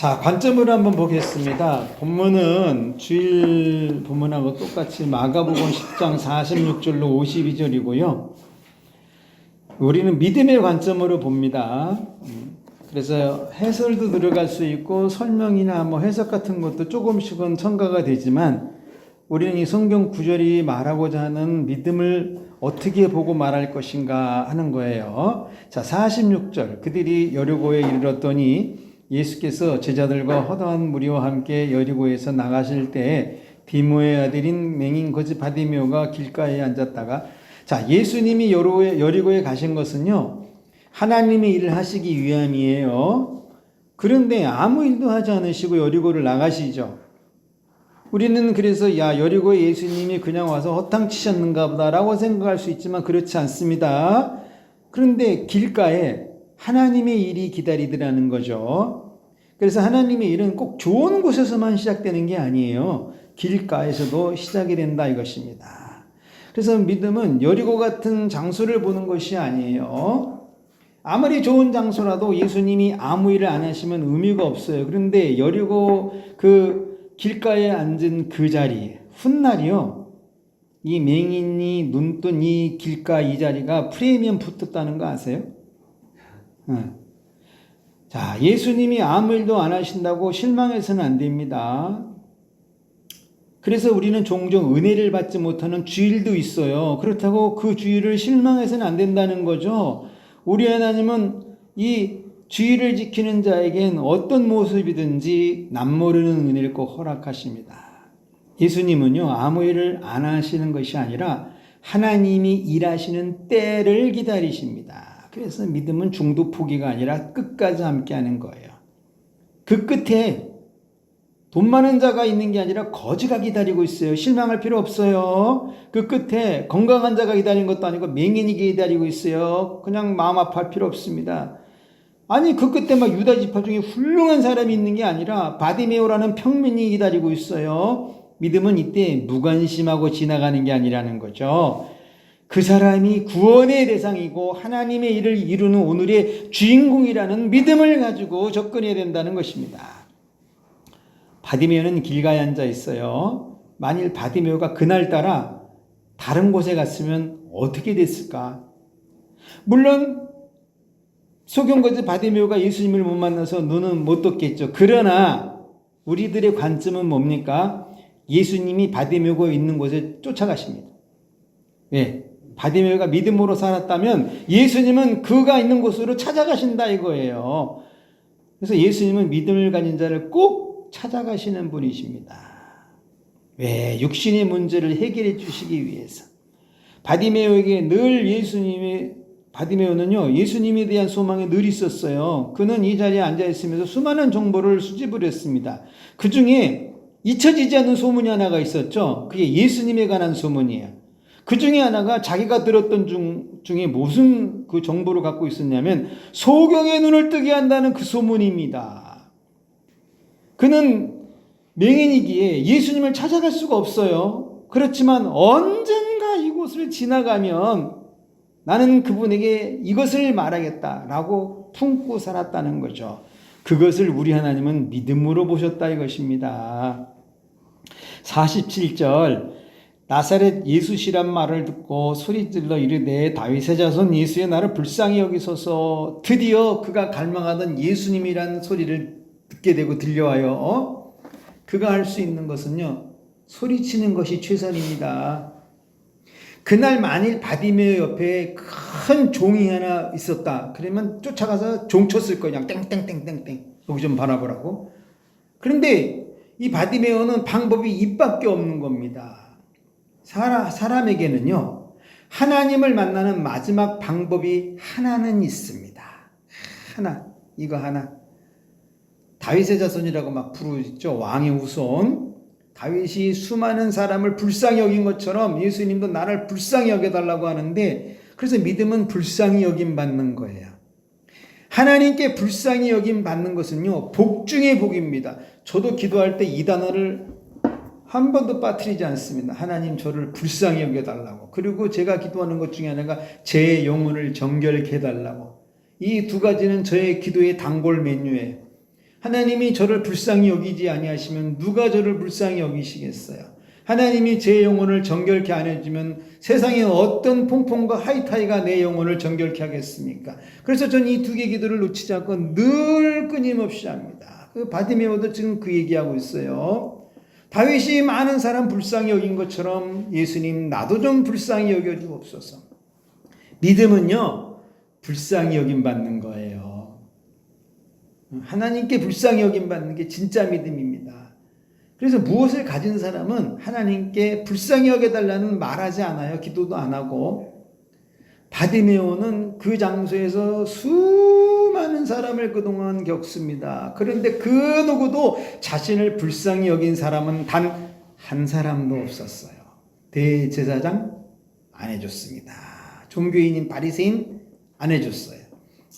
자, 관점을 한번 보겠습니다. 본문은 주일 본문하고 똑같이 마가복음 10장 46절로 52절이고요. 우리는 믿음의 관점으로 봅니다. 그래서 해설도 들어갈 수 있고 설명이나 해석 같은 것도 조금씩은 첨가가 되지만 우리는 이 성경 구절이 말하고자 하는 믿음을 어떻게 보고 말할 것인가 하는 거예요. 자, 46절. 그들이 여리고에 이르렀더니 예수께서 제자들과 허다한 무리와 함께 여리고에서 나가실 때에 디모의 아들인 맹인 거지 바디메오가 길가에 앉았다가, 자, 예수님이 여리고에 가신 것은요, 하나님의 일을 하시기 위함이에요. 그런데 아무 일도 하지 않으시고 여리고를 나가시죠. 우리는 그래서 여리고에 예수님이 그냥 와서 허탕치셨는가 보다라고 생각할 수 있지만 그렇지 않습니다. 그런데 길가에 하나님의 일이 기다리더라는 거죠. 그래서 하나님의 일은 꼭 좋은 곳에서만 시작되는 게 아니에요. 길가에서도 시작이 된다 이것입니다. 그래서 믿음은 여리고 같은 장소를 보는 것이 아니에요. 아무리 좋은 장소라도 예수님이 아무 일을 안 하시면 의미가 없어요. 그런데 여리고 그 길가에 앉은 그 자리, 훗날이요, 이 맹인이 눈뜬 이 길가 이 자리가 프리미엄 붙었다는 거 아세요? 자, 예수님이 아무 일도 안 하신다고 실망해서는 안 됩니다. 그래서 우리는 종종 은혜를 받지 못하는 주일도 있어요. 그렇다고 그 주일을 실망해서는 안 된다는 거죠. 우리 하나님은 이 주일을 지키는 자에겐 어떤 모습이든지 남모르는 은혜를 꼭 허락하십니다. 예수님은요, 아무 일을 안 하시는 것이 아니라 하나님이 일하시는 때를 기다리십니다. 그래서 믿음은 중도 포기가 아니라 끝까지 함께하는 거예요. 그 끝에 돈 많은 자가 있는 게 아니라 거지가 기다리고 있어요. 실망할 필요 없어요. 그 끝에 건강한 자가 기다리는 것도 아니고 맹인이 기다리고 있어요. 그냥 마음 아파할 필요 없습니다. 아니, 그 끝에 유다 지파 중에 훌륭한 사람이 있는 게 아니라 바디메오라는 평민이 기다리고 있어요. 믿음은 이때 무관심하고 지나가는 게 아니라는 거죠. 그 사람이 구원의 대상이고 하나님의 일을 이루는 오늘의 주인공이라는 믿음을 가지고 접근해야 된다는 것입니다. 바디메오는 길가에 앉아 있어요. 만일 바디메오가 그날따라 다른 곳에 갔으면 어떻게 됐을까? 물론 소경거지 바디메오가 예수님을 못 만나서 눈은 못 떴겠죠. 그러나 우리들의 관점은 뭡니까? 예수님이 바디메오가 있는 곳에 쫓아가십니다. 왜? 바디메오가 믿음으로 살았다면 예수님은 그가 있는 곳으로 찾아가신다 이거예요. 그래서 예수님은 믿음을 가진 자를 꼭 찾아가시는 분이십니다. 왜? 육신의 문제를 해결해 주시기 위해서. 바디메오에게 늘 바디메오는요, 예수님에 대한 소망이 늘 있었어요. 그는 이 자리에 앉아 있으면서 수많은 정보를 수집을 했습니다. 그 중에 잊혀지지 않는 소문이 하나가 있었죠. 그게 예수님에 관한 소문이에요. 그 중에 하나가 자기가 들었던 중에 무슨 그 정보를 갖고 있었냐면 소경의 눈을 뜨게 한다는 그 소문입니다. 그는 맹인이기에 예수님을 찾아갈 수가 없어요. 그렇지만 언젠가 이곳을 지나가면 나는 그분에게 이것을 말하겠다라고 품고 살았다는 거죠. 그것을 우리 하나님은 믿음으로 보셨다 이것입니다. 47절, 나사렛 예수시란 말을 듣고 소리질러 이르되 다윗의 자손 예수의 나를 불쌍히 여기소서. 드디어 그가 갈망하던 예수님이란 소리를 듣게 되고 들려와요. 그가 할 수 있는 것은요, 소리치는 것이 최선입니다. 그날 만일 바디메오 옆에 큰 종이 하나 있었다 그러면 쫓아가서 종 쳤을 거냐. 땡땡땡땡땡 여기 좀 바라보라고. 그런데 이 바디메오는 방법이 입밖에 없는 겁니다. 사람에게는요, 하나님을 만나는 마지막 방법이 하나는 있습니다. 이거 하나. 다윗의 자손이라고 막 부르죠. 왕의 후손. 다윗이 수많은 사람을 불쌍히 여긴 것처럼 예수님도 나를 불쌍히 여겨달라고 하는데, 그래서 믿음은 불쌍히 여김 받는 거예요. 하나님께 불쌍히 여김 받는 것은요, 복 중의 복입니다. 저도 기도할 때 이 단어를 한 번도 빠뜨리지 않습니다. 하나님 저를 불쌍히 여겨달라고. 그리고 제가 기도하는 것 중에 하나가 제 영혼을 정결케 해달라고. 이 두 가지는 저의 기도의 단골 메뉴예요. 하나님이 저를 불쌍히 여기지 아니하시면 누가 저를 불쌍히 여기시겠어요? 하나님이 제 영혼을 정결케 안 해주면 세상에 어떤 퐁퐁과 하이타이가 내 영혼을 정결케 하겠습니까? 그래서 전 이 두 개 기도를 놓치지 않고 늘 끊임없이 합니다. 그 바디메오도 지금 그 얘기하고 있어요. 다윗이 많은 사람 불쌍히 여긴 것처럼 예수님 나도 좀 불쌍히 여겨주옵소서. 믿음은요, 불쌍히 여김 받는 거예요. 하나님께 불쌍히 여김 받는 게 진짜 믿음입니다. 그래서 무엇을 가진 사람은 하나님께 불쌍히 여겨달라는 말하지 않아요. 기도도 안 하고. 바디메오는 그 장소에서 수많은 사람을 그동안 겪습니다. 그런데 그 누구도 자신을 불쌍히 여긴 사람은 단 한 사람도 없었어요. 대제사장 안 해줬습니다. 종교인인 바리새인 안 해줬어요.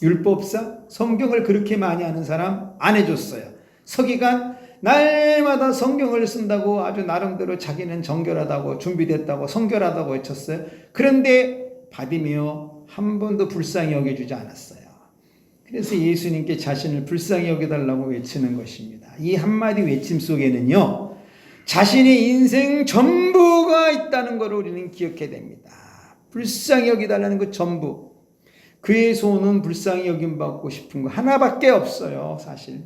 율법사, 성경을 그렇게 많이 아는 사람 안 해줬어요. 서기관, 날마다 성경을 쓴다고 아주 나름대로 자기는 정결하다고 준비됐다고 성결하다고 외쳤어요. 그런데 바디메오 한 번도 불쌍히 여겨주지 않았어요. 그래서 예수님께 자신을 불쌍히 여겨달라고 외치는 것입니다. 이 한마디 외침 속에는요, 자신의 인생 전부가 있다는 것을 우리는 기억해야 됩니다. 불쌍히 여기달라는 그 전부. 그의 소원은 불쌍히 여김받고 싶은 거 하나밖에 없어요. 사실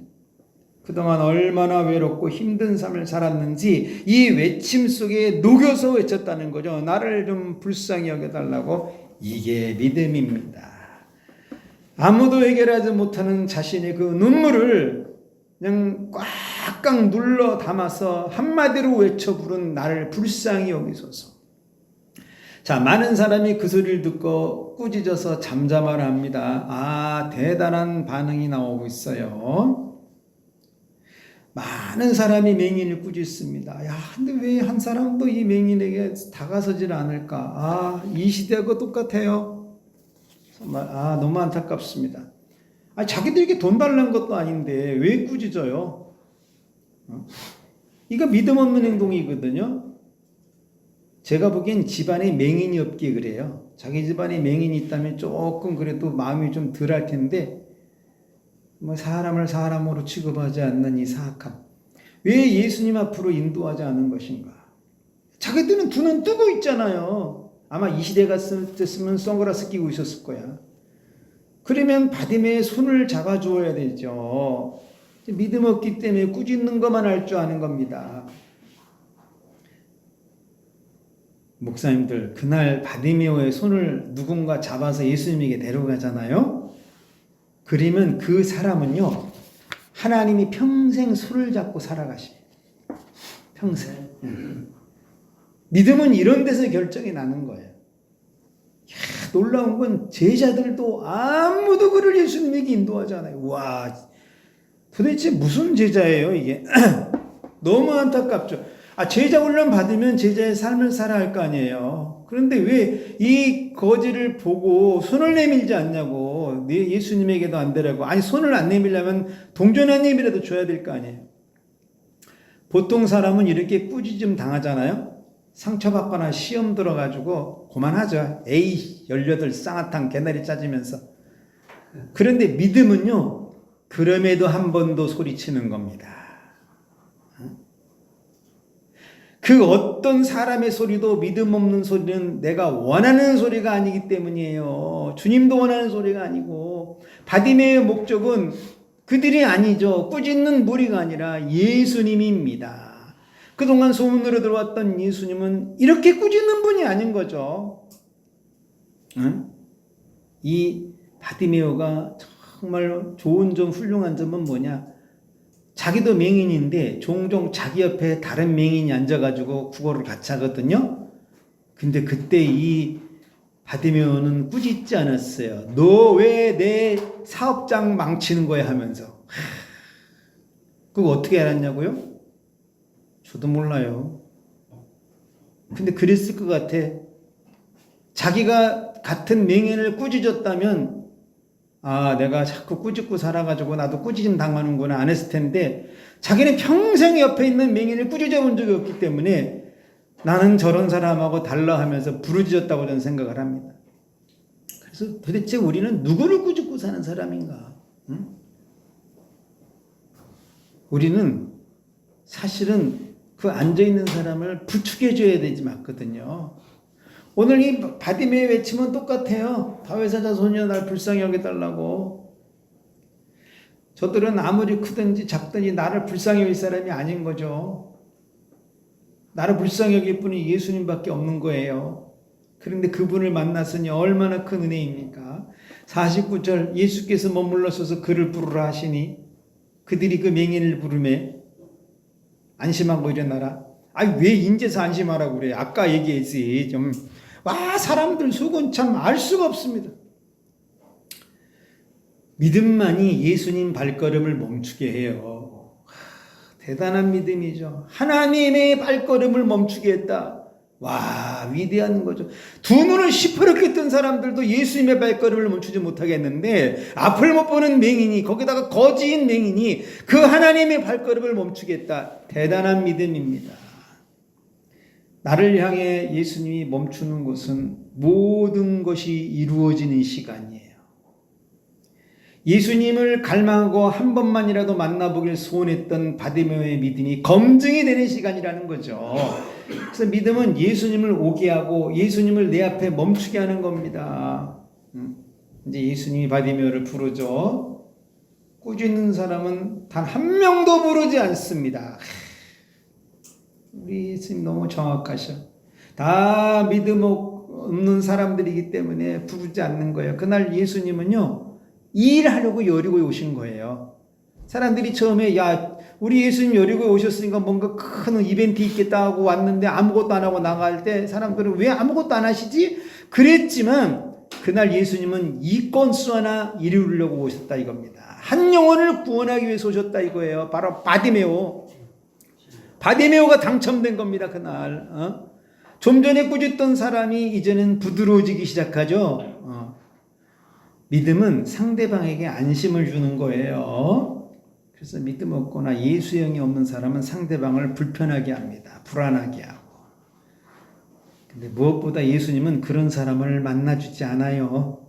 그동안 얼마나 외롭고 힘든 삶을 살았는지 이 외침 속에 녹여서 외쳤다는 거죠. 나를 좀 불쌍히 여겨달라고. 이게 믿음입니다. 아무도 해결하지 못하는 자신의 그 눈물을 그냥 꽉꽉 눌러 담아서 한마디로 외쳐 부른 나를 불쌍히 여기소서. 자, 많은 사람이 그 소리를 듣고 꾸짖어서 잠잠하라 합니다. 아, 대단한 반응이 나오고 있어요. 많은 사람이 맹인을 꾸짖습니다. 야, 근데 왜 한 사람도 이 맹인에게 다가서질 않을까? 아, 이 시대하고 똑같아요. 정말, 너무 안타깝습니다. 자기들에게 돈 달라는 것도 아닌데 왜 꾸짖어요? 이거 믿음 없는 행동이거든요. 제가 보기엔 집안에 맹인이 없기에 그래요. 자기 집안에 맹인이 있다면 조금 그래도 마음이 좀 덜할 텐데, 사람을 사람으로 취급하지 않는 이 사악함. 왜 예수님 앞으로 인도하지 않은 것인가? 자기들은 두 눈 뜨고 있잖아요. 아마 이 시대 같았으면 선글라스 끼고 있었을 거야. 그러면 바디메의 손을 잡아주어야 되죠. 믿음 없기 때문에 꾸짖는 것만 할 줄 아는 겁니다. 목사님들, 그날 바디메오의 손을 누군가 잡아서 예수님에게 데려가잖아요. 그러면 그 사람은요, 하나님이 평생 손을 잡고 살아가십니다. 평생. 믿음은 이런 데서 결정이 나는 거예요. 놀라운 건 제자들도 아무도 그를 예수님에게 인도하지 않아요. 와, 도대체 무슨 제자예요 이게? 너무 안타깝죠. 제자 훈련 받으면 제자의 삶을 살아야 할 거 아니에요. 그런데 왜 이 거지를 보고 손을 내밀지 않냐고. 예수님에게도 안 되라고. 손을 안 내밀려면 동전 한 입이라도 줘야 될 거 아니에요. 보통 사람은 이렇게 꾸짖음 당하잖아요. 상처받거나 시험 들어가지고 그만하죠. 에이, 18 쌍화탕 개나리 짜지면서. 그런데 믿음은요, 그럼에도 한 번 더 소리치는 겁니다. 그 어떤 사람의 소리도 믿음 없는 소리는 내가 원하는 소리가 아니기 때문이에요. 주님도 원하는 소리가 아니고, 바디메의 목적은 그들이 아니죠. 꾸짖는 무리가 아니라 예수님입니다. 그동안 소문으로 들어왔던 예수님은 이렇게 꾸짖는 분이 아닌 거죠. 이 바디메오가 정말 좋은 점, 훌륭한 점은 뭐냐? 자기도 맹인인데 종종 자기 옆에 다른 맹인이 앉아가지고 구걸을 같이 하거든요. 근데 그때 이 바디메오는 꾸짖지 않았어요. 너 왜 내 사업장 망치는 거야 하면서. 그거 어떻게 알았냐고요? 저도 몰라요. 근데 그랬을 것 같아. 자기가 같은 맹인을 꾸짖었다면, 내가 자꾸 꾸짖고 살아가지고 나도 꾸짖음 당하는구나 안 했을 텐데, 자기는 평생 옆에 있는 맹인을 꾸짖어 본 적이 없기 때문에 나는 저런 사람하고 달라 하면서 부르짖었다고 저는 생각을 합니다. 그래서 도대체 우리는 누구를 꾸짖고 사는 사람인가? 우리는 사실은 그 앉아있는 사람을 부축해줘야 되지 맞거든요. 오늘 이 바디메의 외침은 똑같아요. 다윗의 자손이여 날 불쌍히 여겨달라고. 저들은 아무리 크든지 작든지 나를 불쌍히 여길 사람이 아닌 거죠. 나를 불쌍히 여길 분이 예수님밖에 없는 거예요. 그런데 그분을 만났으니 얼마나 큰 은혜입니까? 49절 예수께서 머물러서서 그를 부르라 하시니 그들이 그 맹인을 부르매 안심하고 일어나라. 아니 왜 인제서 안심하라고 그래? 아까 얘기했지. 좀 사람들 속은 참 알 수가 없습니다. 믿음만이 예수님 발걸음을 멈추게 해요. 대단한 믿음이죠. 하나님의 발걸음을 멈추게 했다. 와, 위대한 거죠. 두 눈을 시퍼렇게 뜬 사람들도 예수님의 발걸음을 멈추지 못하겠는데 앞을 못 보는 맹인이, 거기다가 거지인 맹인이 그 하나님의 발걸음을 멈추겠다. 대단한 믿음입니다. 나를 향해 예수님이 멈추는 것은 모든 것이 이루어지는 시간이에요. 예수님을 갈망하고 한 번만이라도 만나보길 소원했던 바디메오의 믿음이 검증이 되는 시간이라는 거죠. 그래서 믿음은 예수님을 오게 하고 예수님을 내 앞에 멈추게 하는 겁니다. 이제 예수님이 바디메오를 부르죠. 꾸짖는 사람은 단 한 명도 부르지 않습니다. 우리 예수님 너무 정확하셔. 다 믿음 없는 사람들이기 때문에 부르지 않는 거예요. 그날 예수님은요, 일하려고 여리고에 오신 거예요. 사람들이 처음에 우리 예수님 여리고에 오셨으니까 뭔가 큰 이벤트 있겠다 하고 왔는데 아무것도 안 하고 나갈 때 사람들은 왜 아무것도 안 하시지? 그랬지만 그날 예수님은 이 건수 하나 이루려고 오셨다 이겁니다. 한 영혼을 구원하기 위해서 오셨다 이거예요. 바로 바디메오가 당첨된 겁니다. 그날. 좀 전에 꾸짖던 사람이 이제는 부드러워지기 시작하죠. 믿음은 상대방에게 안심을 주는 거예요. 그래서 믿음 없거나 예수형이 없는 사람은 상대방을 불편하게 합니다. 불안하게 하고. 근데 무엇보다 예수님은 그런 사람을 만나주지 않아요.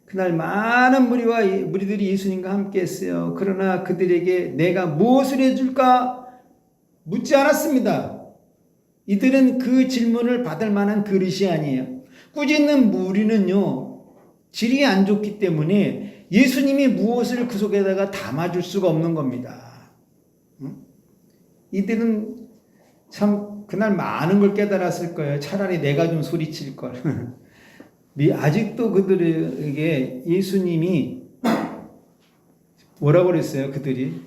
그날 많은 무리들이 예수님과 함께 했어요. 그러나 그들에게 내가 무엇을 해줄까 묻지 않았습니다. 이들은 그 질문을 받을 만한 그릇이 아니에요. 꾸짖는 무리는요, 질이 안 좋기 때문에 예수님이 무엇을 그 속에다가 담아줄 수가 없는 겁니다. 이들은 참 그날 많은 걸 깨달았을 거예요. 차라리 내가 좀 소리칠 걸. 아직도 그들에게 예수님이 뭐라고 그랬어요? 그들이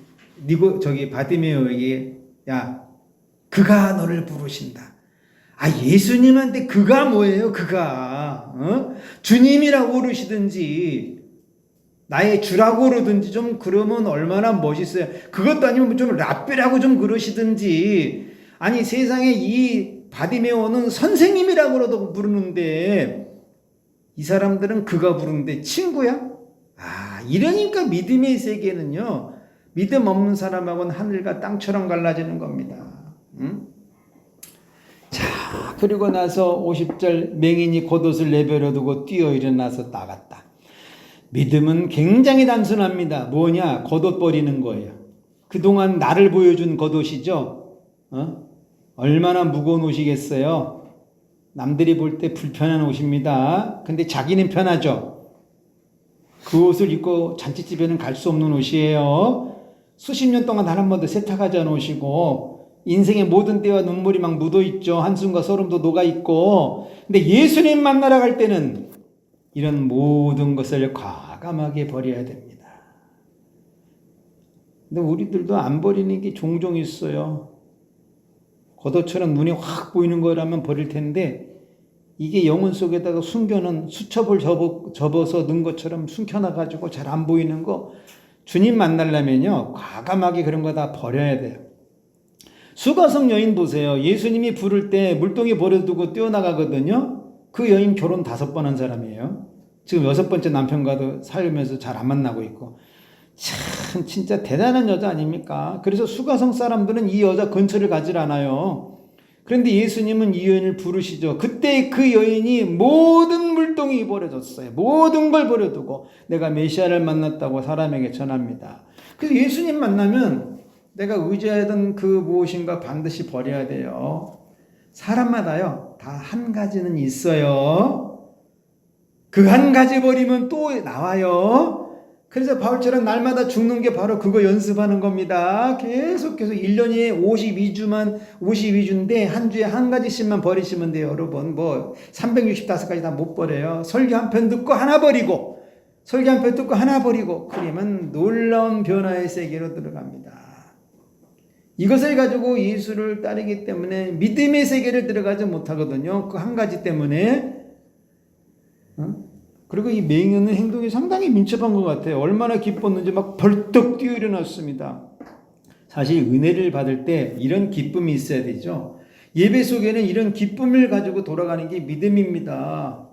바디메오에게 그가 너를 부르신다. 예수님한테 그가 뭐예요? 그가 주님이라고 그러시든지 나의 주라고 그러든지 좀 그러면 얼마나 멋있어요. 그것도 아니면 좀 랍비라고 좀 그러시든지, 아니 세상에 이 바디메오는 선생님이라고도 부르는데 이 사람들은 그가 부르는데 친구야? 이러니까 믿음의 세계는요, 믿음 없는 사람하고는 하늘과 땅처럼 갈라지는 겁니다. 자, 그리고 나서 50절 맹인이 겉옷을 내버려 두고 뛰어 일어나서 나갔다. 믿음은 굉장히 단순합니다. 뭐냐? 겉옷 버리는 거예요. 그동안 나를 보여준 겉옷이죠. 얼마나 무거운 옷이겠어요. 남들이 볼 때 불편한 옷입니다. 근데 자기는 편하죠. 그 옷을 입고 잔치집에는 갈 수 없는 옷이에요. 수십 년 동안 단 한 번도 세탁하지 않은 옷이고 인생의 모든 때와 눈물이 막 묻어있죠. 한숨과 소름도 녹아있고. 근데 예수님 만나러 갈 때는 이런 모든 것을 과감하게 버려야 됩니다. 근데 우리들도 안 버리는 게 종종 있어요. 겉옷처럼 눈에 확 보이는 거라면 버릴 텐데 이게 영혼 속에다가 숨겨놓은 수첩을 접어서 넣은 것처럼 숨겨놔가지고 잘 안 보이는 거, 주님 만나려면요 과감하게 그런 거 다 버려야 돼요. 수가성 여인 보세요. 예수님이 부를 때 물동이 버려두고 뛰어나가거든요. 그 여인 결혼 5번 한 사람이에요. 지금 6번째 남편과도 살면서 잘 안 만나고 있고. 참 진짜 대단한 여자 아닙니까? 그래서 수가성 사람들은 이 여자 근처를 가질 않아요. 그런데 예수님은 이 여인을 부르시죠. 그때 그 여인이 모든 물동이 버려졌어요. 모든 걸 버려두고 내가 메시아를 만났다고 사람에게 전합니다. 그래서 예수님 만나면 내가 의지하던 그 무엇인가 반드시 버려야 돼요. 사람마다요, 다 한 가지는 있어요. 그 한 가지 버리면 또 나와요. 그래서 바울처럼 날마다 죽는 게 바로 그거 연습하는 겁니다. 계속해서 1년에 52주인데 한 주에 한 가지씩만 버리시면 돼요. 여러분, 365가지 다 못 버려요. 설교 한 편 듣고 하나 버리고, 설교 한 편 듣고 하나 버리고, 그러면 놀라운 변화의 세계로 들어갑니다. 이것을 가지고 예수를 따르기 때문에 믿음의 세계를 들어가지 못하거든요. 그 한 가지 때문에. 그리고 이 맹인은 행동이 상당히 민첩한 것 같아요. 얼마나 기뻤는지 막 벌떡 뛰어 일어났습니다. 사실 은혜를 받을 때 이런 기쁨이 있어야 되죠. 예배 속에는 이런 기쁨을 가지고 돌아가는 게 믿음입니다.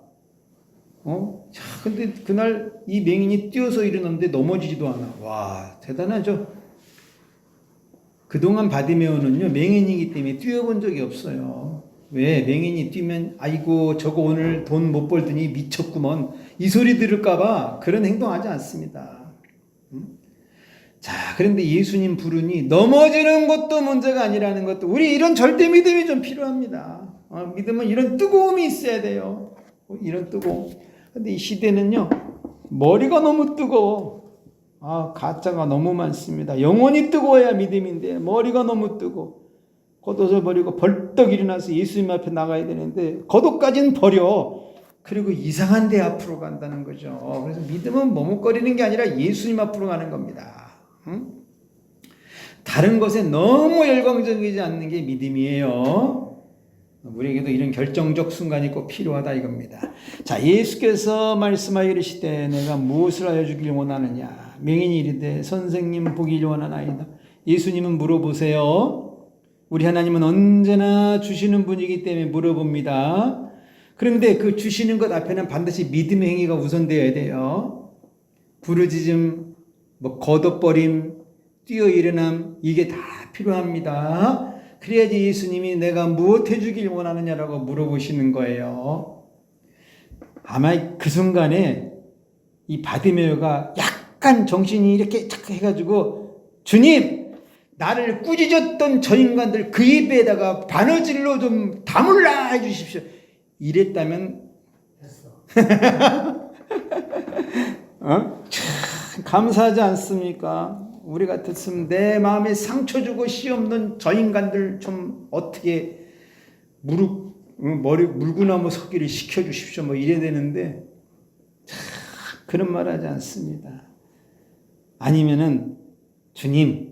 근데 그날 이 맹인이 뛰어서 일어났는데 넘어지지도 않아. 와, 대단하죠. 그동안 바디메오는요, 맹인이기 때문에 뛰어본 적이 없어요. 왜? 맹인이 뛰면 아이고 저거 오늘 돈 못 벌더니 미쳤구먼 이 소리 들을까봐 그런 행동하지 않습니다. 자, 그런데 예수님 부르니 넘어지는 것도 문제가 아니라는 것도, 우리 이런 절대 믿음이 좀 필요합니다. 믿음은 이런 뜨거움이 있어야 돼요. 이런 뜨거움. 근데 이 시대는요, 머리가 너무 뜨거워. 가짜가 너무 많습니다. 영혼이 뜨거워야 믿음인데 머리가 너무 뜨거워. 겉옷을 버리고 벌떡 일어나서 예수님 앞에 나가야 되는데 겉옷까지는 버려. 그리고 이상한 데 앞으로 간다는 거죠. 그래서 믿음은 머뭇거리는 게 아니라 예수님 앞으로 가는 겁니다. 다른 것에 너무 열광적이지 않는 게 믿음이에요. 우리에게도 이런 결정적 순간이 꼭 필요하다 이겁니다. 자, 예수께서 말씀하여 이르시되 내가 무엇을 하여 주길 원하느냐. 맹인이 이르되 선생님 보기를 원하나이다. 예수님은 물어보세요. 우리 하나님은 언제나 주시는 분이기 때문에 물어봅니다. 그런데 그 주시는 것 앞에는 반드시 믿음의 행위가 우선되어야 돼요. 부르짖음, 걷어버림, 뛰어 일어남, 이게 다 필요합니다. 그래야지 예수님이 내가 무엇 해주길 원하느냐라고 물어보시는 거예요. 아마 그 순간에 이 바디메오가 약간 정신이 이렇게 착 해가지고, 주님! 나를 꾸짖었던 저 인간들 그 입에다가 바느질로 좀 다물라 해주십시오. 이랬다면 됐어. 참 감사하지 않습니까? 우리 같았으면 내 마음에 상처 주고 씨 없는 저 인간들 좀 어떻게 물구나무 서기를 시켜주십시오. 이래야 되는데 참 그런 말 하지 않습니다. 아니면은 주님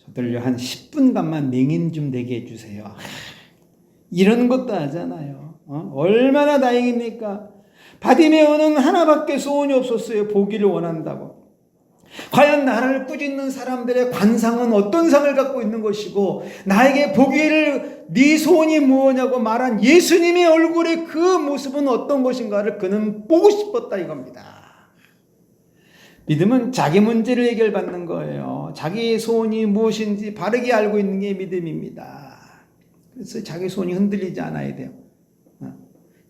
저들요 한 10분간만 맹인 좀 되게 해주세요. 이런 것도 하잖아요. 얼마나 다행입니까? 바디메오는 하나밖에 소원이 없었어요. 보기를 원한다고. 과연 나를 꾸짖는 사람들의 관상은 어떤 상을 갖고 있는 것이고, 나에게 보기를 네 소원이 무엇냐고 말한 예수님의 얼굴의 그 모습은 어떤 것인가를 그는 보고 싶었다 이겁니다. 믿음은 자기 문제를 해결받는 거예요. 자기의 소원이 무엇인지 바르게 알고 있는 게 믿음입니다. 그래서 자기 소원이 흔들리지 않아야 돼요.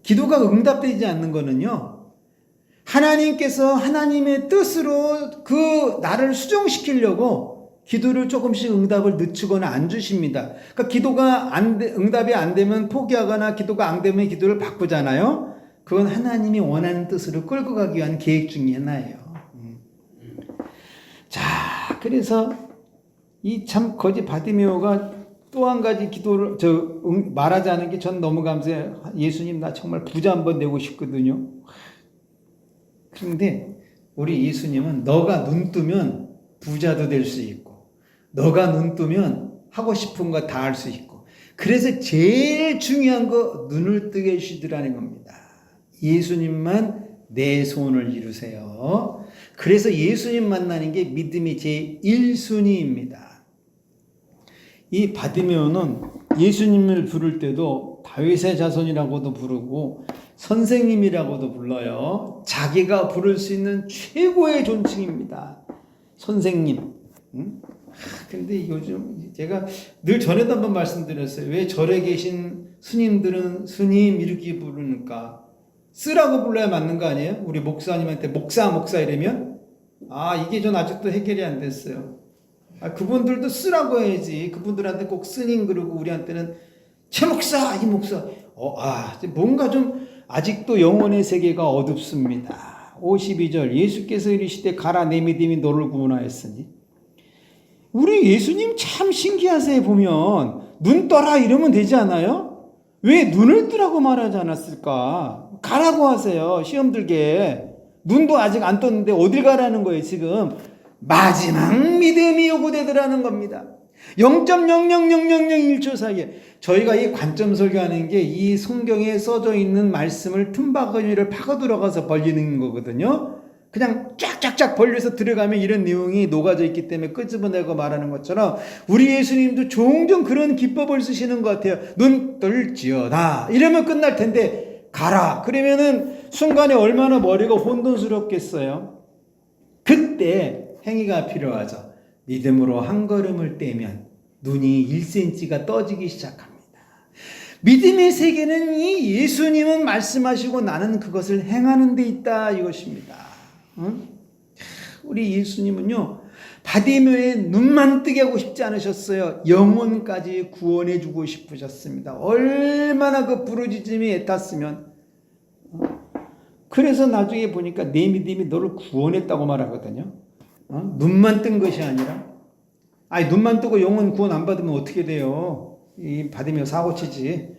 기도가 응답되지 않는 거는요, 하나님께서 하나님의 뜻으로 그 나를 수정시키려고 기도를 조금씩 응답을 늦추거나 안 주십니다. 그러니까 기도가 응답이 안 되면 포기하거나 기도가 안 되면 기도를 바꾸잖아요. 그건 하나님이 원하는 뜻으로 끌고 가기 위한 계획 중에 하나예요. 자, 그래서 이 참 거지 바디메오가 또 한 가지 기도를 말하지 않은 게 전 너무 감사해요. 예수님 나 정말 부자 한번 되고 싶거든요. 그런데 우리 예수님은 너가 눈 뜨면 부자도 될 수 있고, 너가 눈 뜨면 하고 싶은 거 다 할 수 있고, 그래서 제일 중요한 거 눈을 뜨게 해주시더라는 겁니다. 예수님만 내 소원을 이루세요. 그래서 예수님 만나는 게 믿음의 제1순위입니다. 이 바디메오는 예수님을 부를 때도 다윗의 자손이라고도 부르고 선생님이라고도 불러요. 자기가 부를 수 있는 최고의 존칭입니다. 선생님. 근데 요즘 제가 늘 전에도 한번 말씀드렸어요. 왜 절에 계신 스님들은 스님 이렇게 부르니까. 쓰라고 불러야 맞는 거 아니에요? 우리 목사님한테 목사 이러면 이게 전 아직도 해결이 안 됐어요. 그분들도 쓰라고 해야지. 그분들한테 꼭 스님 그러고 우리한테는 최 목사, 이 목사. 뭔가 좀 아직도 영혼의 세계가 어둡습니다. 52절 예수께서 이르시되 가라 내 믿음이 너를 구원하였으니. 우리 예수님 참 신기하세요. 보면 눈 떠라 이러면 되지 않아요? 왜 눈을 뜨라고 말하지 않았을까? 가라고 하세요. 시험 들게. 눈도 아직 안 떴는데 어딜 가라는 거예요. 지금 마지막 믿음이 요구되더라는 겁니다. 0.00001초 사이에 저희가 이 관점 설교하는 게 이 성경에 써져 있는 말씀을 틈바구니를 파고 들어가서 벌리는 거거든요. 그냥 쫙쫙쫙 벌려서 들어가면 이런 내용이 녹아져 있기 때문에 끄집어내고 말하는 것처럼 우리 예수님도 종종 그런 기법을 쓰시는 것 같아요. 눈 뜰지어다 이러면 끝날 텐데 가라 그러면은 순간에 얼마나 머리가 혼돈스럽겠어요. 그때 행위가 필요하죠. 믿음으로 한 걸음을 떼면 눈이 1cm가 떠지기 시작합니다. 믿음의 세계는 이 예수님은 말씀하시고 나는 그것을 행하는 데 있다 이것입니다. 우리 예수님은요 바디메오의 눈만 뜨게 하고 싶지 않으셨어요. 영혼까지 구원해 주고 싶으셨습니다. 얼마나 그 부르짖음이 애탔으면. 그래서 나중에 보니까 내 믿음이 너를 구원했다고 말하거든요. 눈만 뜬 것이 아니라 눈만 뜨고 영혼 구원 안 받으면 어떻게 돼요? 이 바디메오 사고치지.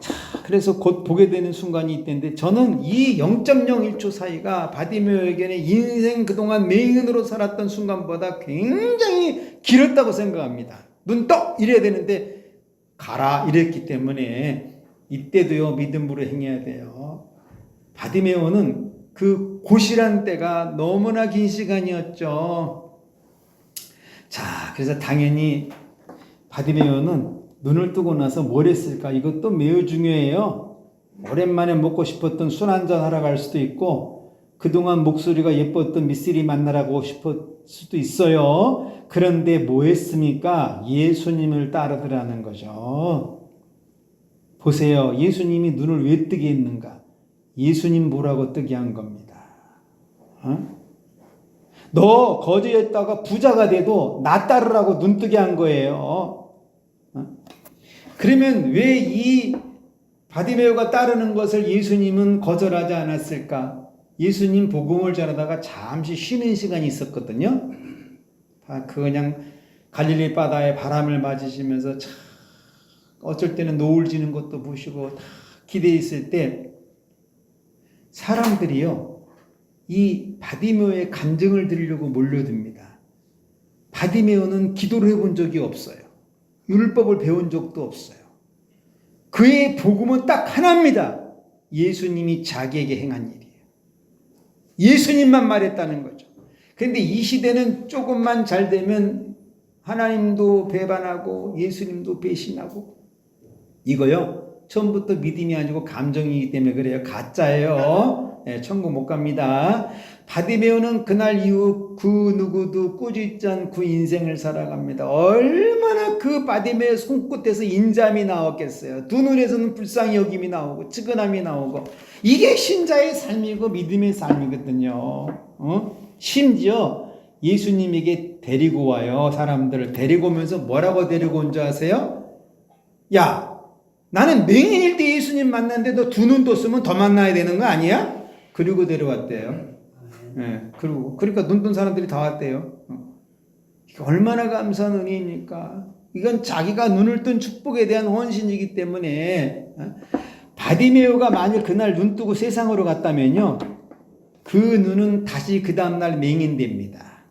자, 그래서 곧 보게 되는 순간이 있던데 저는 이 0.01초 사이가 바디메오에게는 인생 그동안 맹인으로 살았던 순간보다 굉장히 길었다고 생각합니다. 눈 떠! 이래야 되는데 가라 이랬기 때문에 이때도요 믿음으로 행해야 돼요. 바디메오는 그 고실한 때가 너무나 긴 시간이었죠. 자, 그래서 당연히 바디메오는 눈을 뜨고 나서 뭘 했을까? 이것도 매우 중요해요. 오랜만에 먹고 싶었던 술 한잔 하러 갈 수도 있고 그동안 목소리가 예뻤던 미쓰리 만나러 가고 싶을 수도 있어요. 그런데 뭐 했습니까? 예수님을 따르더라는 거죠. 보세요. 예수님이 눈을 왜 뜨게 했는가? 예수님 보라고 뜨게 한 겁니다. 너 거지였다가 부자가 돼도 나 따르라고 눈 뜨게 한 거예요. 그러면 왜 이 바디메오가 따르는 것을 예수님은 거절하지 않았을까? 예수님 복음을 전하다가 잠시 쉬는 시간이 있었거든요. 그냥 갈릴리 바다에 바람을 맞으시면서 참 어쩔 때는 노을 지는 것도 보시고 다 기대해 있을 때 사람들이요 이 바디메오의 간증을 들으려고 몰려듭니다. 바디메오는 기도를 해본 적이 없어요. 율법을 배운 적도 없어요. 그의 복음은 딱 하나입니다. 예수님이 자기에게 행한 일이에요. 예수님만 말했다는 거죠. 그런데 이 시대는 조금만 잘 되면 하나님도 배반하고 예수님도 배신하고 이거요 처음부터 믿음이 아니고 감정이기 때문에 그래요. 가짜예요. 천국 못 갑니다. 바디메오는 그날 이후 그 누구도 꾸짖지 않고 인생을 살아갑니다. 얼마나 그 바디메오 손끝에서 인잠이 나왔겠어요. 두 눈에서는 불쌍히 여김이 나오고 측은함이 나오고 이게 신자의 삶이고 믿음의 삶이거든요. 심지어 예수님에게 데리고 와요. 사람들을 데리고 오면서 뭐라고 데리고 온 줄 아세요? 야 나는 맹인일 때 예수님 만났는데 너 두 눈 떴으면 더 만나야 되는 거 아니야? 그리고 데려왔대요. 그러니까 눈 뜬 사람들이 다 왔대요. 얼마나 감사한 은혜입니까? 이건 자기가 눈을 뜬 축복에 대한 헌신이기 때문에 바디메오가 만일 그날 눈 뜨고 세상으로 갔다면요. 그 눈은 다시 그 다음날 맹인됩니다.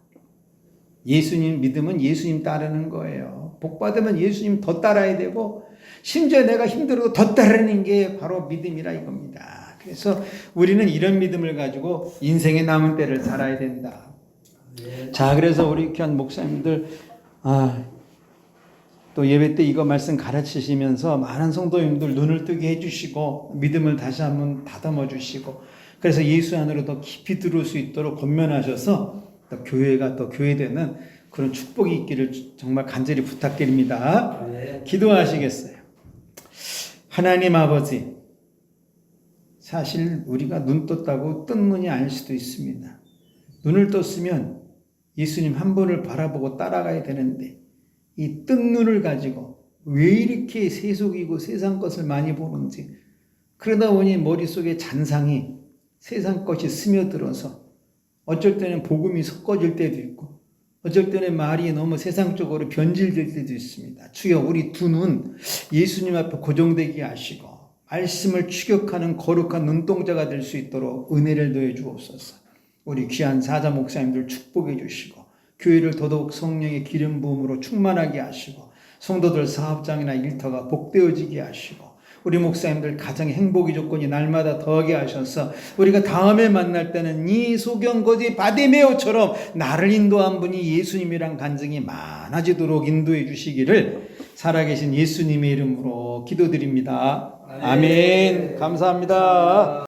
예수님 믿으면 예수님 따르는 거예요. 복 받으면 예수님 더 따라야 되고 심지어 내가 힘들어도 더 따르는 게 바로 믿음이라 이겁니다. 그래서 우리는 이런 믿음을 가지고 인생의 남은 때를 살아야 된다. 자, 그래서 우리 귀한 목사님들 또 예배 때 이거 말씀 가르치시면서 많은 성도님들 눈을 뜨게 해주시고 믿음을 다시 한번 다듬어 주시고 그래서 예수 안으로 더 깊이 들어올 수 있도록 권면하셔서 또 교회가 또 교회되는 그런 축복이 있기를 정말 간절히 부탁드립니다. 기도하시겠어요? 하나님 아버지, 사실 우리가 눈 떴다고 뜬 눈이 아닐 수도 있습니다. 눈을 떴으면 예수님 한 분을 바라보고 따라가야 되는데 이 뜬 눈을 가지고 왜 이렇게 세속이고 세상 것을 많이 보는지, 그러다 보니 머릿속에 잔상이 세상 것이 스며들어서 어쩔 때는 복음이 섞어질 때도 있고 어쩔 때는 말이 너무 세상적으로 변질될 때도 있습니다. 주여, 우리 두 눈 예수님 앞에 고정되게 하시고 말씀을 추격하는 거룩한 눈동자가 될 수 있도록 은혜를 더해 주옵소서. 우리 귀한 사자 목사님들 축복해 주시고 교회를 더더욱 성령의 기름 부음으로 충만하게 하시고 성도들 사업장이나 일터가 복되어지게 하시고 우리 목사님들 가정의 행복의 조건이 날마다 더하게 하셔서 우리가 다음에 만날 때는 이 소경거지 바디메오처럼 나를 인도한 분이 예수님이란 간증이 많아지도록 인도해 주시기를 살아계신 예수님의 이름으로 기도드립니다. 아멘. 감사합니다.